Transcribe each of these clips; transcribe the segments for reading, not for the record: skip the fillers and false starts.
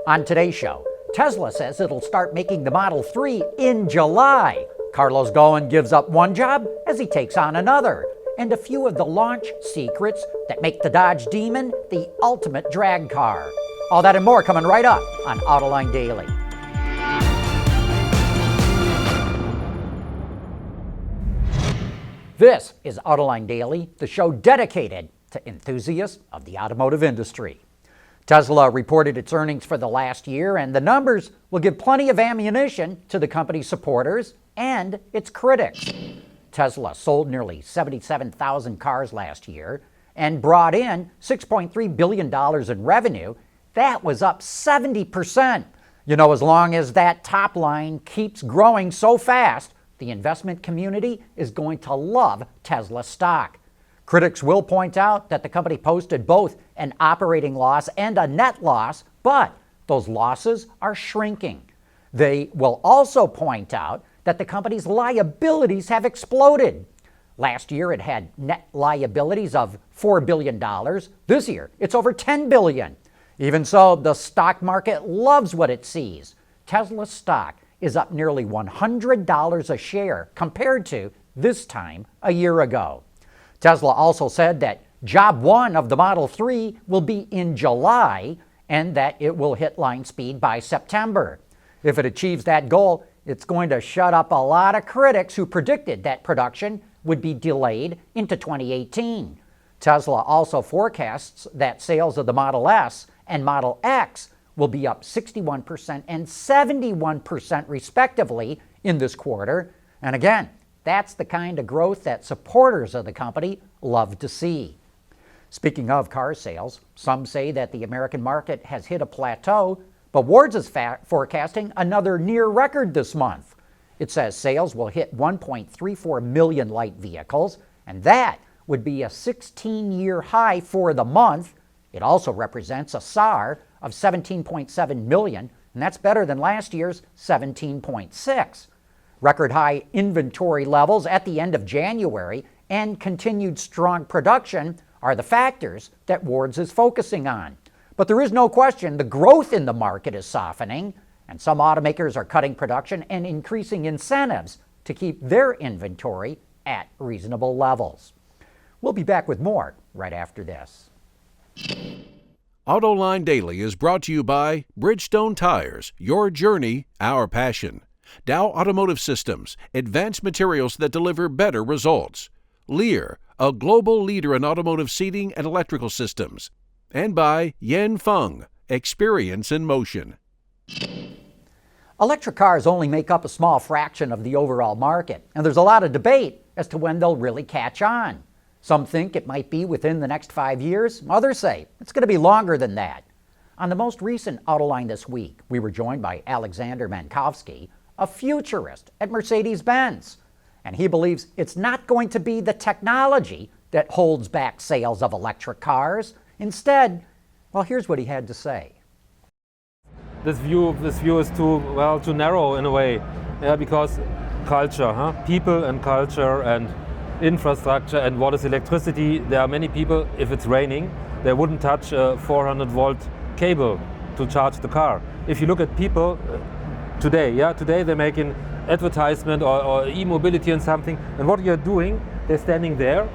On today's show, Tesla says it'll start making the Model 3 in July. Carlos Ghosn gives up one job as he takes on another. And a few of the launch secrets that make the Dodge Demon the ultimate drag car. All that and more coming right up on Autoline Daily. This is Autoline Daily, the show dedicated to enthusiasts of the automotive industry. Tesla reported its earnings for the last year, and the numbers will give plenty of ammunition to the company's supporters and its critics. Tesla sold nearly 77,000 cars last year and brought in $6.3 billion in revenue. That was up 70%. You know, as long as that top line keeps growing so fast, the investment community is going to love Tesla stock. Critics will point out that the company posted both an operating loss and a net loss, but those losses are shrinking. They will also point out that the company's liabilities have exploded. Last year it had net liabilities of $4 billion. This year it's over $10 billion. Even so, the stock market loves what it sees. Tesla's stock is up nearly $100 a share compared to this time a year ago. Tesla also said that job one of the Model 3 will be in July and that it will hit line speed by September. If it achieves that goal, it's going to shut up a lot of critics who predicted that production would be delayed into 2018. Tesla also forecasts that sales of the Model S and Model X will be up 61% and 71% respectively in this quarter. And again, that's the kind of growth that supporters of the company love to see. Speaking of car sales, some say that the American market has hit a plateau, but Wards is forecasting another near record this month. It says sales will hit 1.34 million light vehicles, and that would be a 16-year high for the month. It also represents a SAAR of 17.7 million, and that's better than last year's 17.6. Record high inventory levels at the end of January and continued strong production are the factors that Wards is focusing on. But there is no question the growth in the market is softening, and some automakers are cutting production and increasing incentives to keep their inventory at reasonable levels. We'll be back with more right after this. Autoline Daily is brought to you by Bridgestone Tires, your journey, our passion. Dow Automotive Systems, advanced materials that deliver better results. Lear, a global leader in automotive seating and electrical systems. And by Yen Feng, experience in motion. Electric cars only make up a small fraction of the overall market, and there's a lot of debate as to when they'll really catch on. Some think it might be within the next 5 years. Others say it's going to be longer than that. On the most recent Autoline this week, we were joined by Alexander Mankowski, a futurist at Mercedes-Benz. And he believes it's not going to be the technology that holds back sales of electric cars. Instead, well, here's what he had to say. This view is too narrow in a way, because culture, people and culture and infrastructure and what is electricity. There are many people, if it's raining, they wouldn't touch a 400-volt cable to charge the car. If you look at people today they're making advertisement or e-mobility and something, and what you're doing, they're standing there,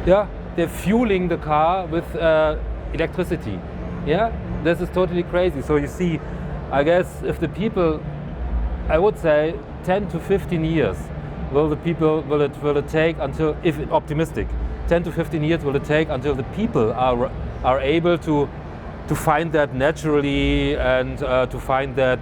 they're fueling the car with electricity. This is totally crazy. So you see, I guess if the people, I would say 10 to 15 years will it take until, if optimistic, 10 to 15 years will it take until the people are able to find that naturally and to find that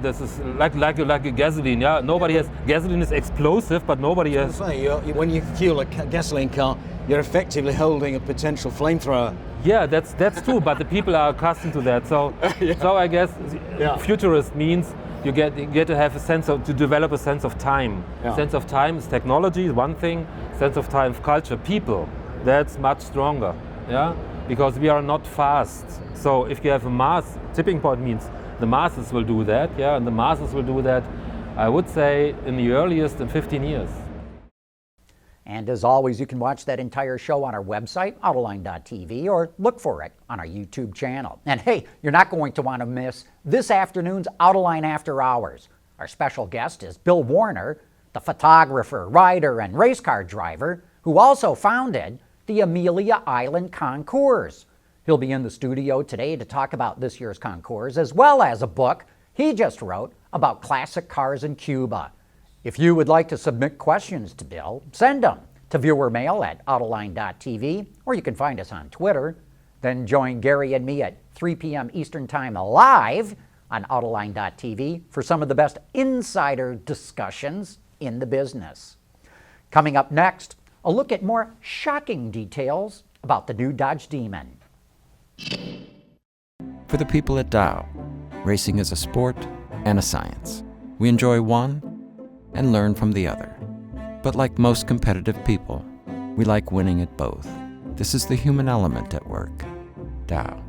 this is like a gasoline. Nobody has gasoline is explosive, but nobody has. When you fuel a gasoline car, you're effectively holding a potential flamethrower. Yeah, that's true, but the people are accustomed to that. So, so I guess futurist means you get to have to develop a sense of time. Sense of time is technology, one thing. Sense of time, culture, people, that's much stronger. Because we are not fast. So if you have a mass, tipping point means the masses will do that, and the masses will do that, I would say, in the earliest in 15 years. And as always, you can watch that entire show on our website, Autoline.tv, or look for it on our YouTube channel. And hey, you're not going to want to miss this afternoon's Autoline After Hours. Our special guest is Bill Warner, the photographer, writer, and race car driver who also founded the Amelia Island Concours. He'll be in the studio today to talk about this year's Concours, as well as a book he just wrote about classic cars in Cuba. If you would like to submit questions to Bill, send them to viewer mail at Autoline.tv, or you can find us on Twitter. Then join Gary and me at 3 p.m. Eastern Time live on Autoline.tv for some of the best insider discussions in the business. Coming up next, a look at more shocking details about the new Dodge Demon. For the people at Dow, racing is a sport and a science. We enjoy one and learn from the other. But like most competitive people, we like winning at both. This is the human element at work. Dow.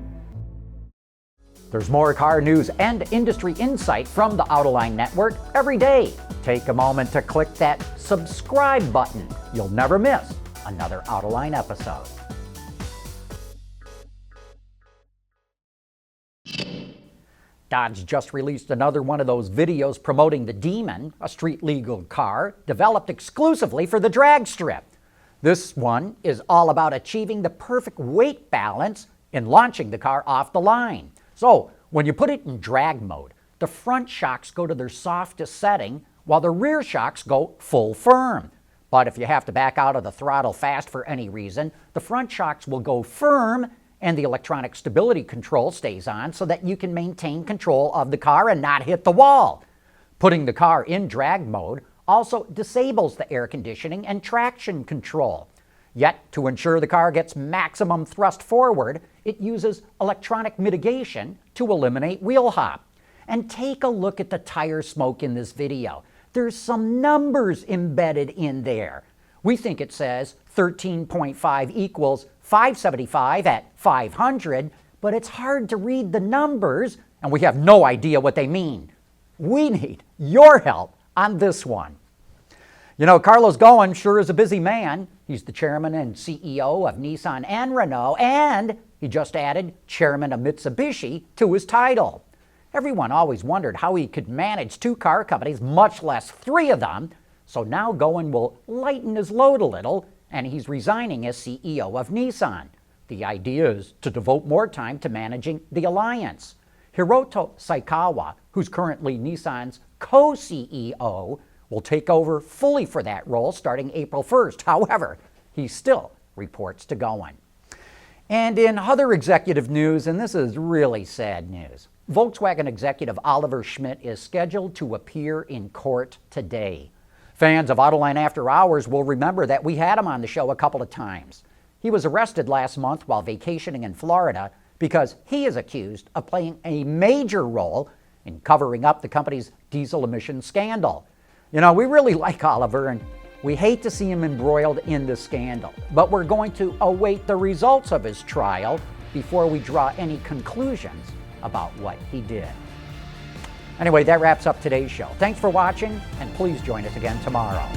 There's more car news and industry insight from the Autoline Network every day. Take a moment to click that subscribe button. You'll never miss another Autoline episode. Dodge just released another one of those videos promoting the Demon, a street-legal car developed exclusively for the drag strip. This one is all about achieving the perfect weight balance in launching the car off the line. So, when you put it in drag mode, the front shocks go to their softest setting while the rear shocks go full firm. But if you have to back out of the throttle fast for any reason, the front shocks will go firm and the electronic stability control stays on so that you can maintain control of the car and not hit the wall. Putting the car in drag mode also disables the air conditioning and traction control. Yet, to ensure the car gets maximum thrust forward, it uses electronic mitigation to eliminate wheel hop. And take a look at the tire smoke in this video. There's some numbers embedded in there. We think it says 13.5 equals 575 at 500, but it's hard to read the numbers, and we have no idea what they mean. We need your help on this one. You know, Carlos Ghosn sure is a busy man. He's the chairman and CEO of Nissan and Renault, and he just added chairman of Mitsubishi to his title. Everyone always wondered how he could manage two car companies, much less three of them. So now Ghosn will lighten his load a little, and he's resigning as CEO of Nissan. The idea is to devote more time to managing the alliance. Hiroto Saikawa, who's currently Nissan's co-CEO, will take over fully for that role starting April 1st. However, he still reports to Ghosn. And in other executive news, and this is really sad news, Volkswagen executive Oliver Schmidt is scheduled to appear in court today. Fans of Autoline After Hours will remember that we had him on the show a couple of times. He was arrested last month while vacationing in Florida because he is accused of playing a major role in covering up the company's diesel emission scandal. You know, we really like Oliver and we hate to see him embroiled in the scandal, but we're going to await the results of his trial before we draw any conclusions about what he did. Anyway, that wraps up today's show. Thanks for watching, and please join us again tomorrow.